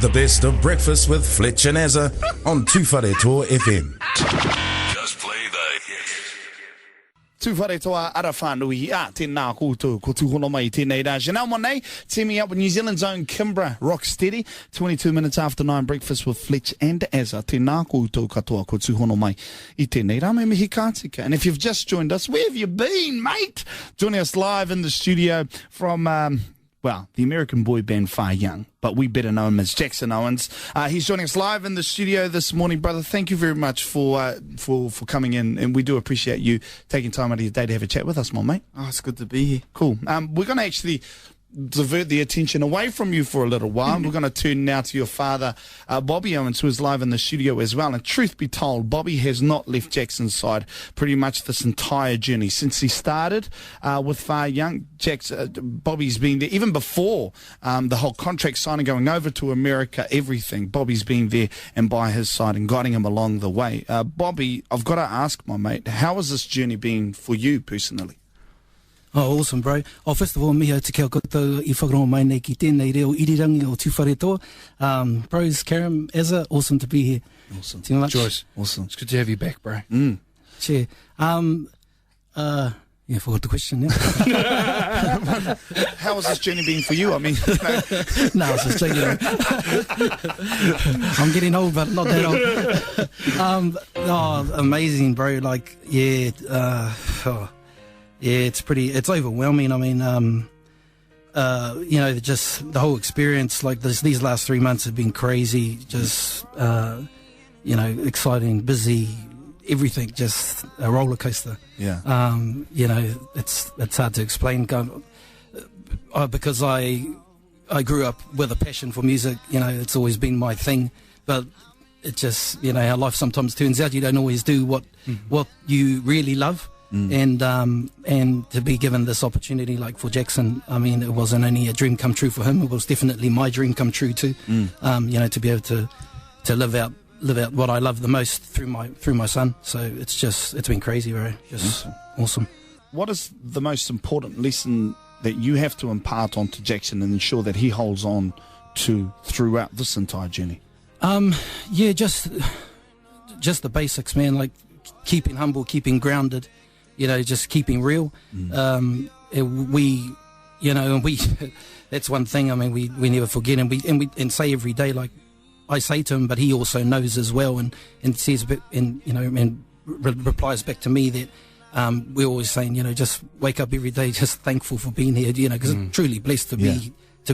The best of breakfast with Fletch and Azza on Tūwhare FM. Just play the hits. Tūwhare toa ara whānui tēnā koutou ko tūhono mai tēnei rā. Janelle Monet, teaming up with New Zealand's own Kimbra, Rocksteady. 22 minutes after 9, breakfast with Fletch and Azza. Tēnā koutou katoa ko tūhono mai I tēnei rā, me mihi kātika. And if you've just joined us, where have you been, mate? Joining us live in the studio from... the American boy band Far Young, but we better know him as Jackson Owens. He's joining us live in the studio this morning, brother. Thank you very much for coming in, and we do appreciate you taking time out of your day to have a chat with us, my mate. Oh, it's good to be here. Cool. We're going to actually divert the attention away from you for a little while. We're going to turn now to your father, Bobby Owens, who is live in the studio as well. And truth be told, Bobby has not left Jackson's side pretty much this entire journey. Since he started with Far Young, Bobby's been there. Even before the whole contract signing, going over to America, everything, Bobby's been there and by his side and guiding him along the way. Bobby, I've got to ask, my mate, how has this journey been for you personally? Oh, awesome, bro. Oh, first of all, miho te kia koutou I whakarongo mai nei ki tēnei reo irirangi o Tūwhare toa. Bros, Karam, Azza, awesome to be here. Awesome. Too much. Joyce, awesome. It's good to have you back, bro. Cheer. Yeah, forgot the question now. How has this journey been for you? I mean, No, I was just joking. I'm getting old, but not that old. Oh, amazing, bro. Like, yeah, yeah, it's overwhelming. I mean, you know, just the whole experience, like these last 3 months have been crazy, just, you know, exciting, busy, everything, just a roller coaster. yeah. You know, it's hard to explain because I grew up with a passion for music. You know, it's always been my thing, but it just, you know, how life sometimes turns out, you don't always do what you really love. And to be given this opportunity, like for Jackson, I mean, it wasn't only a dream come true for him, it was definitely my dream come true too. You know, to be able to live out what I love the most through my son. So it's been crazy, bro. Just awesome. What is the most important lesson that you have to impart onto Jackson and ensure that he holds on to throughout this entire journey? Yeah, just the basics, man. Like keeping humble, keeping grounded. You know, just keeping real. We that's one thing. I mean, we never forget, and say every day, like I say to him, but he also knows as well, and says, and you know, and replies back to me that we're always saying, you know, just wake up every day, just thankful for being here, you know, because I'm truly blessed to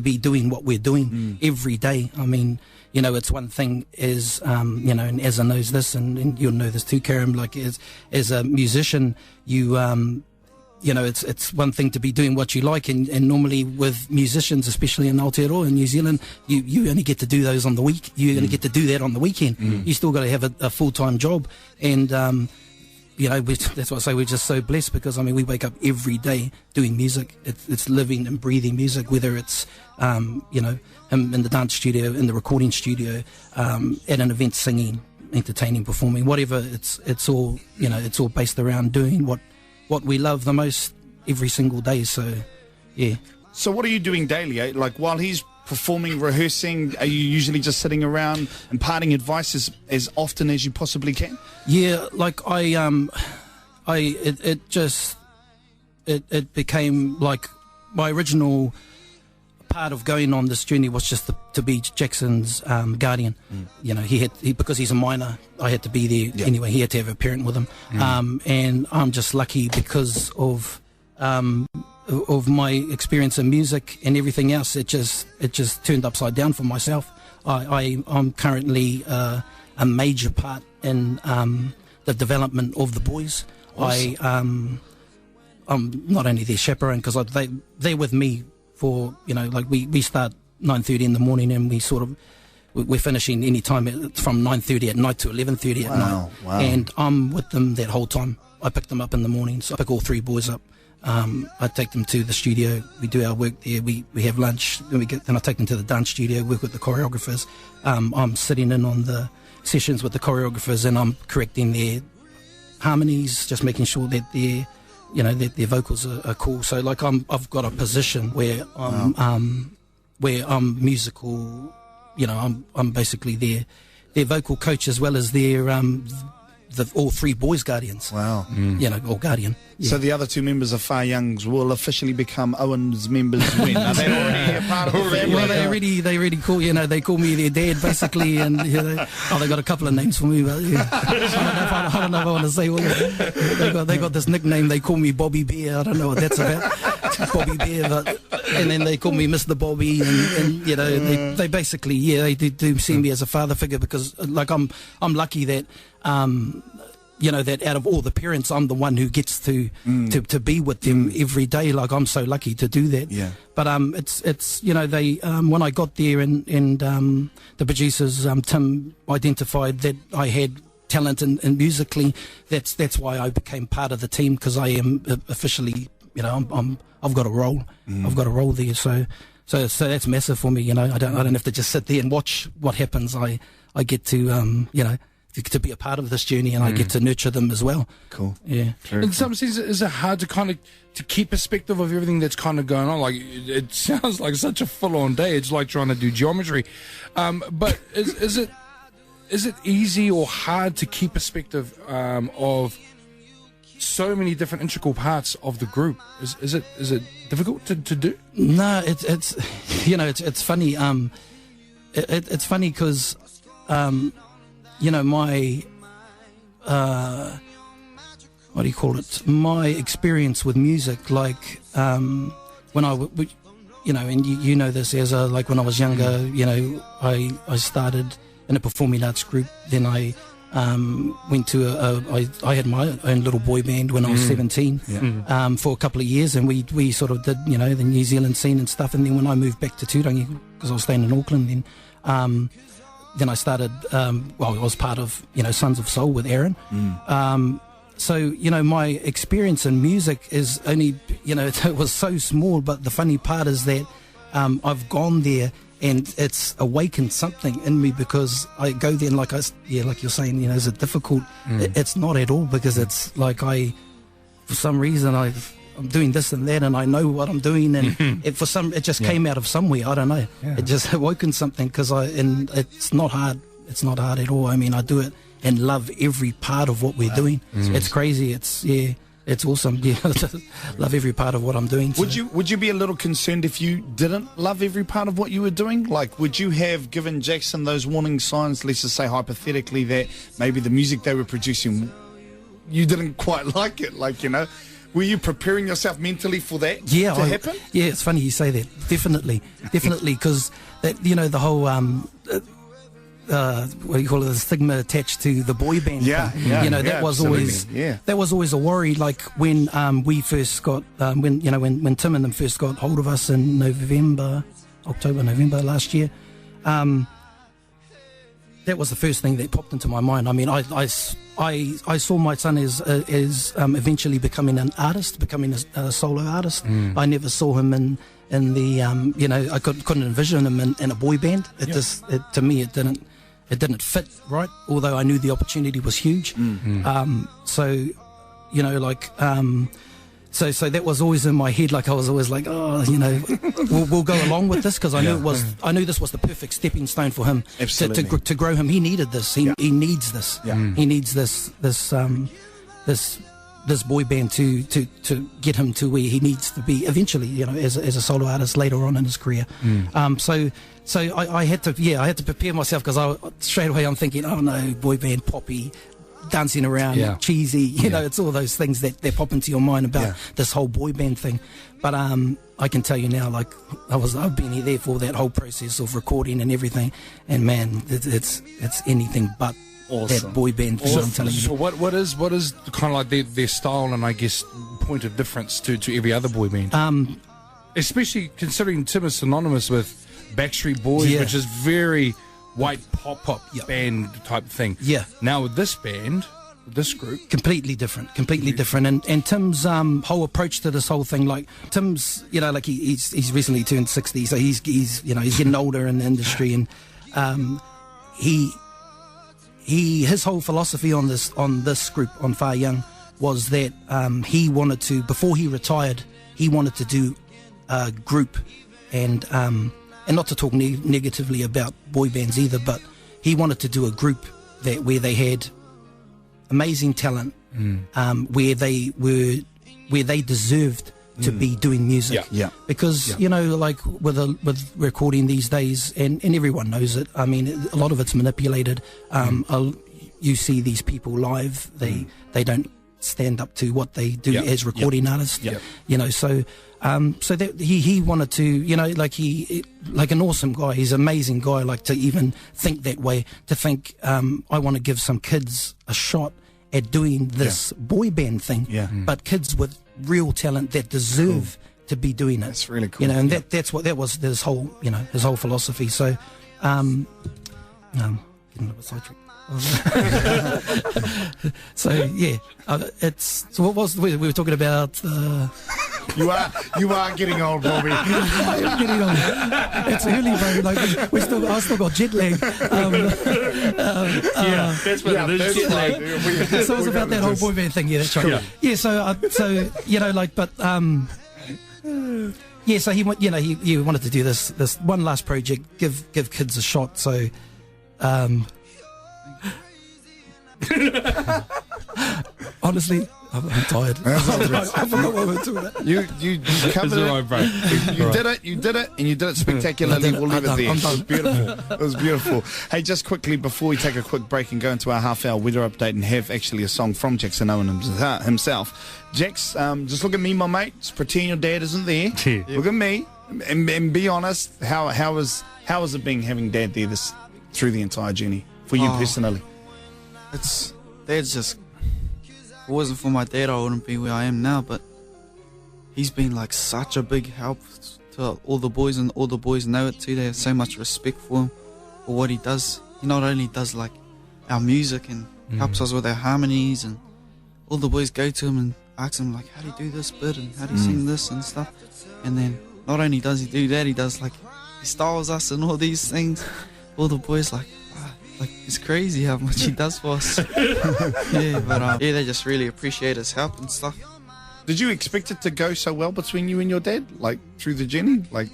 be doing what we're doing every day. I mean, you know, it's one thing as, you know, and Azza knows this, and you'll know this too, Karam, like as a musician, you know, it's one thing to be doing what you like, and normally with musicians, especially in Aotearoa in New Zealand, you only get to do those on the week. You only get to do that on the weekend. You still got to have a full-time job, and you know, that's why I say we're just so blessed, because I mean, we wake up every day doing music. It's living and breathing music, whether it's you know, him in the dance studio, in the recording studio, at an event singing, entertaining, performing, whatever. It's all, you know, it's all based around doing what we love the most every single day. So yeah. So what are you doing daily? Eh? Like while he's performing, rehearsing, are you usually just sitting around imparting advice as often as you possibly can? Yeah, like it became like my original part of going on this journey was just to be Jackson's guardian. You know, because he's a minor, I had to be there anyway. He had to have a parent with him, and I'm just lucky because of my experience in music and everything else. It just turned upside down for myself. I'm currently a major part in the development of the boys. Awesome. I'm not only their chaperone, because they're with me for, you know, like we start 9:30 in the morning, and we're finishing any time from 9:30 at night to 11:30 at night. Wow. And I'm with them that whole time. I pick them up in the morning, so I pick all three boys up. I take them to the studio. We do our work there. We have lunch. Then I take them to the dance studio, work with the choreographers. I'm sitting in on the sessions with the choreographers, and I'm correcting their harmonies, just making sure that their vocals are cool. So like I've got a position where I'm musical I'm basically their vocal coach as well as their all three boys guardians. Wow. Or guardian. Yeah. So the other two members of Far Youngs will officially become Owens members when? Are they already a part of the family? Well, they already call they call me their dad basically, and they got a couple of names for me, but I don't know if I want to say all that. They got this nickname. They call me Bobby Bear. I don't know what that's about. Bobby Bear, and then they call me Mr. Bobby, and they basically they do see me as a father figure, because like I'm lucky that that out of all the parents, I'm the one who gets to be with them every day. Like, I'm so lucky to do that. Yeah. But it's they when I got there and the producers Tim identified that I had talent and musically, that's why I became part of the team, because I am officially I've got a role. I've got a role there. So that's massive for me. I don't have to just sit there and watch what happens. I get to to be a part of this journey, and I get to nurture them as well. Cool. Yeah. In some sense, is it hard to kind of to keep perspective of everything that's kind of going on? Like, it sounds like such a full-on day. It's like trying to do geometry. But is it easy or hard to keep perspective of so many different integral parts of the group? Is it difficult to do? No, it's funny. It's funny because my what do you call it? My experience with music, like when I and you know this, as like when I was younger, I started in a performing arts group. Then I went to I had my own little boy band when I was 17 for a couple of years, and we sort of did the New Zealand scene and stuff. And then when I moved back to Turangi, because I was staying in Auckland, then I started I was part of Sons of Soul with Aaron. So my experience in music is only it was so small, but the funny part is that I've gone there and it's awakened something in me, because I go there and like you're saying, is it difficult? It's not at all, because it's like for some reason I'm doing this and that, and I know what I'm doing, and it just came out of somewhere. I don't know. Yeah. It just awoken something, and it's not hard. It's not hard at all. I mean, I do it and love every part of what we're doing. It's crazy. It's awesome. Yeah, love every part of what I'm doing. So. Would you be a little concerned if you didn't love every part of what you were doing? Like, would you have given Jackson those warning signs, let's just say hypothetically, that maybe the music they were producing, you didn't quite like it? Like, were you preparing yourself mentally for that to happen? Yeah, it's funny you say that. Definitely, because that the whole what do you call it? The stigma attached to the boy band. That was always a worry. Like when we first got when Tim and them first got hold of us in October, November last year. That was the first thing that popped into my mind. I mean, I saw my son as eventually becoming an artist, becoming a solo artist. I never saw him in the I couldn't envision him in a boy band. To me it didn't fit right. Although I knew the opportunity was huge. So that was always in my head. Like I was always like, we'll go along with this, because I knew this was the perfect stepping stone for him to grow him. He needed this. He needs this. He needs this boy band to get him to where he needs to be eventually. As a solo artist later on in his career. So I had to prepare myself, because straight away I'm thinking, oh no, boy band, poppy, dancing around, cheesy, it's all those things that pop into your mind about this whole boy band thing. But I can tell you now, like I've been there for that whole process of recording and everything, and man, it's anything but awesome. That boy band thing. I'm telling you. So what is kind of like their style and I guess point of difference to every other boy band? Especially considering Tim is synonymous with Backstreet Boys, which is very white pop band type thing. Yeah. Now with this band, this group, completely different. And Tim's whole approach to this whole thing, like Tim's, like he's recently turned 60, so he's getting older in the industry, and his whole philosophy on this group, on Far Young, was that he wanted to, before he retired, he wanted to do a group and and not to talk negatively about boy bands either, but he wanted to do a group where they had amazing talent, where they deserved to be doing music. Because you know, like with recording these days, and everyone knows it. I mean, a lot of it's manipulated. You see these people live; they don't stand up to what they do as recording artists. You know, so that he wanted to, you know, like an awesome guy. He's an amazing guy. Like to even think that way, to think I want to give some kids a shot at doing this boy band thing, but kids with real talent that deserve to be doing it. That's really cool. You know, and that was his whole, you know, his whole philosophy. So, getting a little bit sidetracked. So yeah, so what was we were talking about? You are getting old, Robbie. I am getting old. It's early, bro. Like I still got jet lag. That's what it is. So it was about that whole boy band thing. Yeah, that's right. Yeah. So you know, like, but yeah. So he wanted to do this one last project, give kids a shot. So. Honestly, I'm tired. I forgot what we were talking about. You covered it. Right, bro. You did it, and you did it spectacularly. We'll leave it there. I'm It was beautiful. It was beautiful. Hey, just quickly before we take a quick break and go into our half-hour weather update and have actually a song from Jackson Owens himself. Jax, just look at me, my mate. Just pretend your dad isn't there. Look at me, and be honest. How has it been having Dad there through the entire journey for you personally? Dad's just, if it wasn't for my dad, I wouldn't be where I am now, but he's been like such a big help to all the boys, and all the boys know it too. They have so much respect for him, for what he does. He not only does like our music and helps us with our harmonies, and all the boys go to him and ask him like, how do you do this bit and how do you sing this and stuff. And then not only does he do that, he styles us and all these things. All the boys like it's crazy how much he does for us. They just really appreciate his help and stuff. Did you expect it to go so well between you and your dad, like through the journey? Like,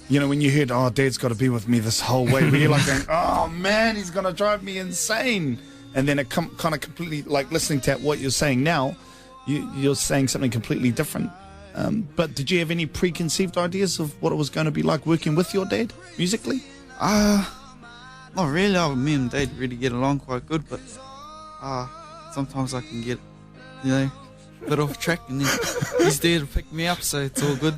you know, when you heard, oh, Dad's got to be with me this whole way, were you like going, oh man, he's gonna drive me insane? And then it kind of completely, like listening to what you're saying now, you're saying something completely different. But did you have any preconceived ideas of what it was going to be like working with your dad musically? Not really. Me and Dad really get along quite good, but sometimes I can get, you know, a bit off track, and then he's there to pick me up, so it's all good.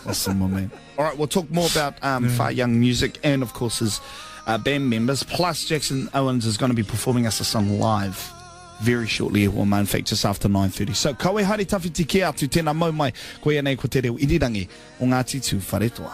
Awesome, my man. All right, we'll talk more about Far Young music and, of course, his band members. Plus, Jackson Owens is going to be performing us a song live very shortly, in fact, just after 9:30. So, kawe hari tawhiti ki atu tēnā mau mai, koe anei ko te reo irirangi o Ngāti Tū Whare Toa.